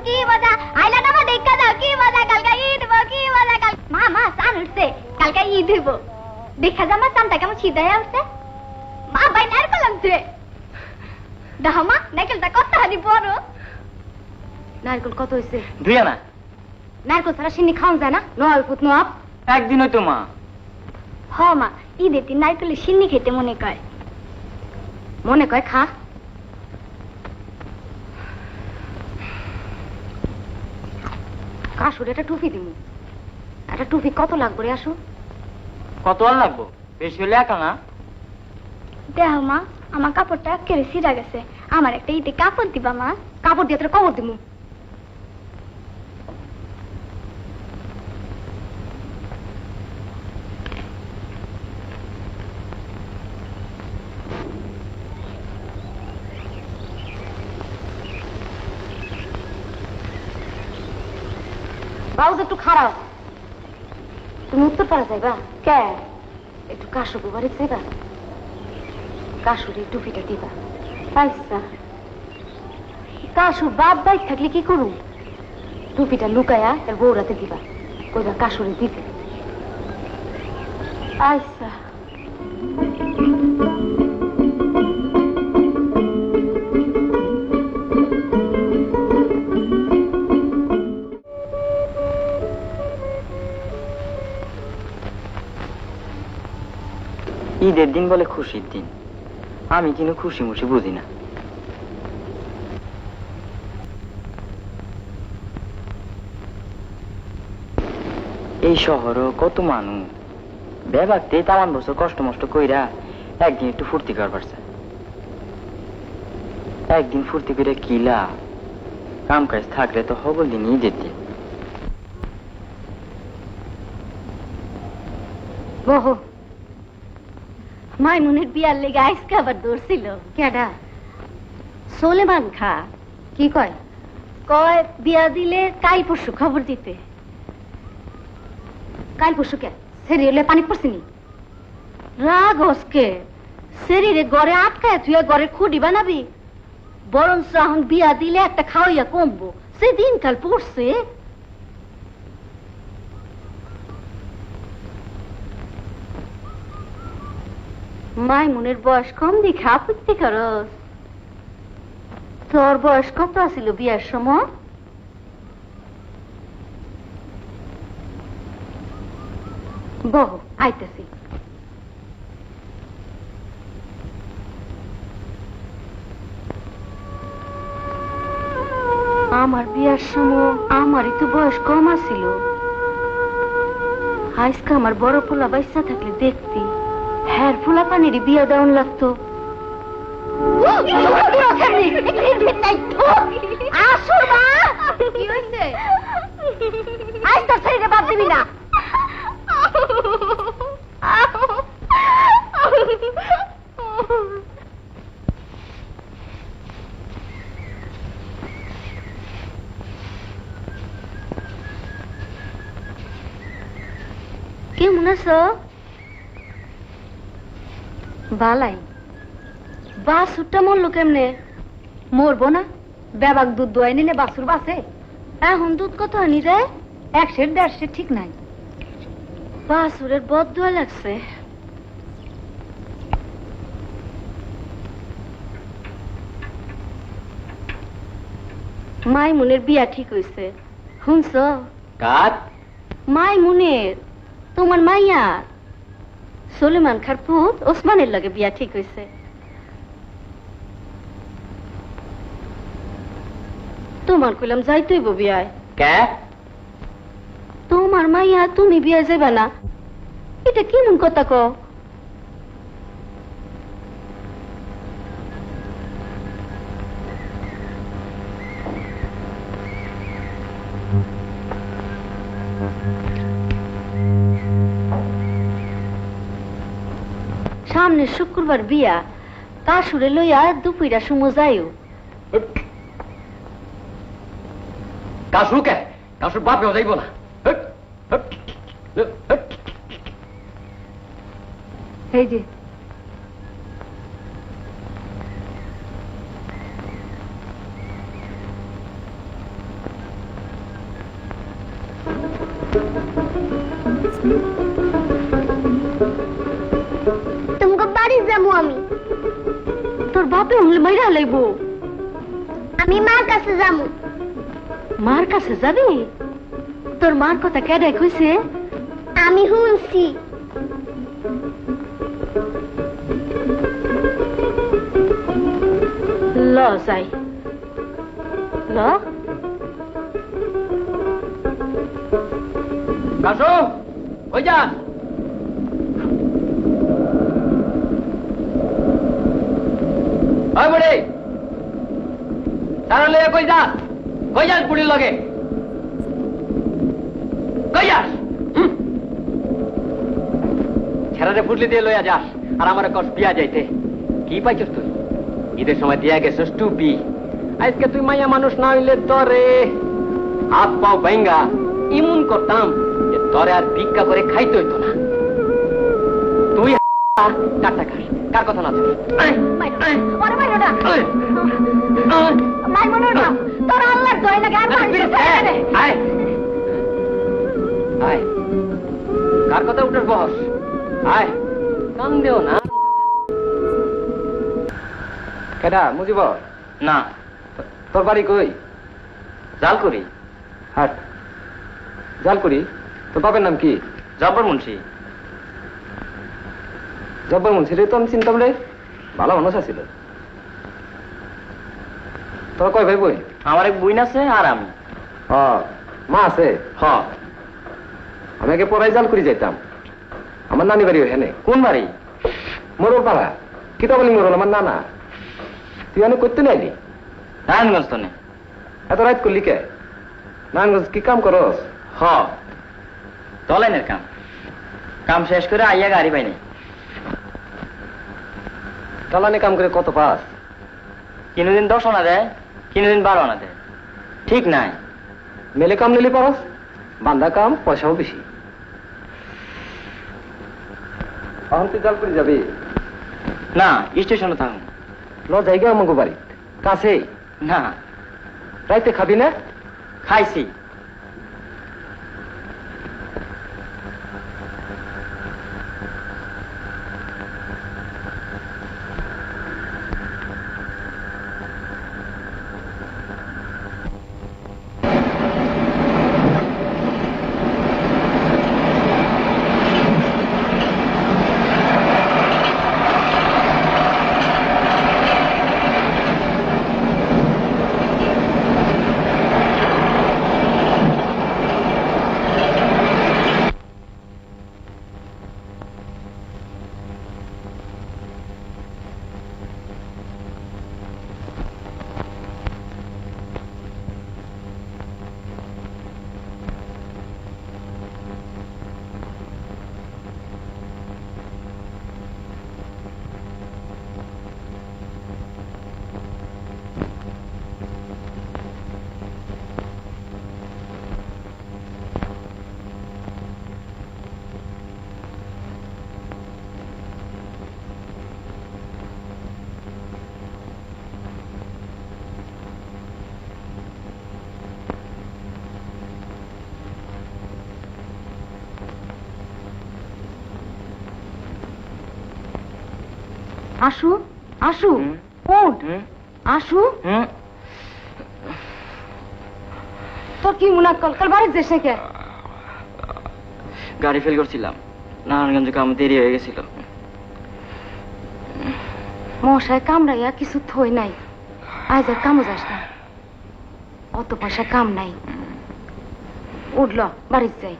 কি মজা আইলা না মা দেখা দাও কি মজা কালকে ঈদ হইব কি মজা কাল মা মা চান উঠছে কালকে ঈদ হইব দেখা যা মা চানটা কেমন সিধা উঠছে মা ভাই নারকেল আনছে দেখো মা নারকেলটা কত হানি বড় নারকেল কত হইছে 2 আনা নারকেল ছাড়া সিন্নি খাওয়া যায় না নয় পুত নব একদিন হইতো মা হ মা ঈদের দিন নারকেলের সিন্নি খেতে মনে কয় খা কাশুর একটা টুপি দিমু একটা টুপি কত লাগবে রে আসু কত আর লাগবো বেশি হলে 1 আনা দেখো মা আমার কাপড়টা কেড়ে ছিঁড়া গেছে আমার একটা ঈদে কাপড় দিবা মা কাপড় দিয়ে তোর কবর দিমু বাবু একটু খারাপ তুমি উত্তর পাড়া যাইবা কে একটু কাশু বাড়ি যাইবা কাশুর এই টুপিটা দিবা আচ্ছা কাশু বাপ বাইক থাকলে কি করু টুপিটা লুকায়া এর বউরাতে দিবা কইবা কাশুরে দিতে আচ্ছা ঈদের দিন বলে খুশির দিন আমি কিন্তু খুশি মুশি বুঝি না এই শহরও কত মানুষ বেবাকতে তামান বছর কষ্ট মষ্ট কইরা একদিন একটু ফুর্তি করবার চায় একদিন ফুর্তি করে কিলা কাম কাজ থাকলে তো হবল দিন ঈদের দিন বহু মাইমুনের বিয়ার লেগে আইস খাবার ধরছিল কেডা সোলেমান খা কি কয় কয় বিয়া দিলে কাল পরশু খবর দিতে কাল পরশু কে শরীরে পানি পড়ছিনি রাগ হসকে শরীরে ঘরে আটকায় তুই ঘরে খুঁড়ি বানাবি বরং এখন বিয়া দিলে একটা খাওয়াইয়া কমবো সেদিন কাল পড়ছে মাইমুনের বয়স কম দেখে আপত্তি করস তোর বয়স কত আছিল বিয়ার সময় বহু আইতেছি আমার বিয়ার সময় আমারই তো বয়স কম আছিল আজকে আমার বড় পোলা বাইসা থাকলে দেখতি হ্যার ফুলা পানির বিয়া দেওয়ান লাগতো বাদ দিবি না কেমন আছো বালাই বাসুরটা মরলো কেমনে মরবো না বেবাক দুধ দোয়াই নিলে বাসুর বাসে এখন দুধ কত আনি যায় 100-150 ঠিক নাই বাসুরের বদ দোয়া লাগছে মাইমুনের বিয়া ঠিক হইছে শুনছ কার মাইমুনের তোমার মাইয়ার সোলেমান খার পুত ওসমানের লগে বিয়া ঠিক হইছে তোমার কইলাম যাইতেই বিয়ায় কে তোমার মাইয়া তুমি বিয়া যাবে না এটা কেমন কথা কও সামনে শুক্রবার বিয়া কাশুরে লইয়া দুপুরা সময় যাইও কাশু কে কাশুর বাপেও যাইব না এই যে তোর বাপে উনলে মাইরা লাইব। আমি মার কাছে যাবো। মার কাছে যাবি? তোর মার কথা কেডাই কইছে? আমি শুনছি। ল যাই, ল। কাসু ওই যা। ওই বুড়ি তারা লইয়া কই যাস? কই যাস বুড়ির লগে? কই যাস? ছেড়ারে ফুটলি দিয়ে লইয়া যাস আর আমার কস বিয়া যাইতে। কি পাইছস তুই? ঈদের সময় দিয়া গেছস টুপি। আজকে তুই মাইয়া মানুষ না হইলে তরে হাত পাও ভাঙ্গা ইমন করতাম যে তরে আর ভিক্ষা করে খাইতে হইতো না। তুই কারটা খাস, কার কথা না শুনিস? কার কথা উঠে বস? আয় কান দেও না। কেডা মুজিব? না তোর বাড়ি কই? জাল করি। হাট জাল করি। তোর বাপের নাম কি? জব্বর মুন্সি। জব্বর মুন্সি রে তো আমি চিনতাম রে, ভালো মানুষ আছিল। তোর কয় ভাই বই? আমার এক বুইন আছে আর আমি। মা আছে? হ। আমি আগে পড়াই জাল করি যাইতাম। আমার নানি বাড়ি ওখানে। কোন বাড়ি? মোরল পাড়া। কি তো বলি মোরল আমার নানা। তুই অনেক করতে নাইলি? নারায়ণগঞ্জ তো নেই। এত রাত করলি কে? নারায়ণগঞ্জ কি কাম করস? হ তলাইনের কাম। কাম শেষ করে আইয়া গাড়ি পাইনি। চালানে কাম করে কত পাস? কিনুদিন 10 আনা দেয়, কিনুদিন 12 আনা দেয়। ঠিক নাই। মেলে কাম নিলি পারস, বান্ধা কাম পয়সাও বেশি। এখন তুই জাল করে যাবি? না স্টেশনে থাকুন। ল জায়গা আমাকে বাড়ি কাছেই। না রাইতে খাবি না? খাইছি। আসু আসু ওঠ আসু। তোর কি মনে কাল বাড়ি যাস না কে? গাড়ি ফেল করছিলাম, নারায়ণগঞ্জে কাম দেরি হয়ে গেছিল। মশায় কামড়াইয়া কিছু থই নাই, আজ আর কামও যাস না। অত পয়সা কাম নাই। উঠল বাড়ি যাই।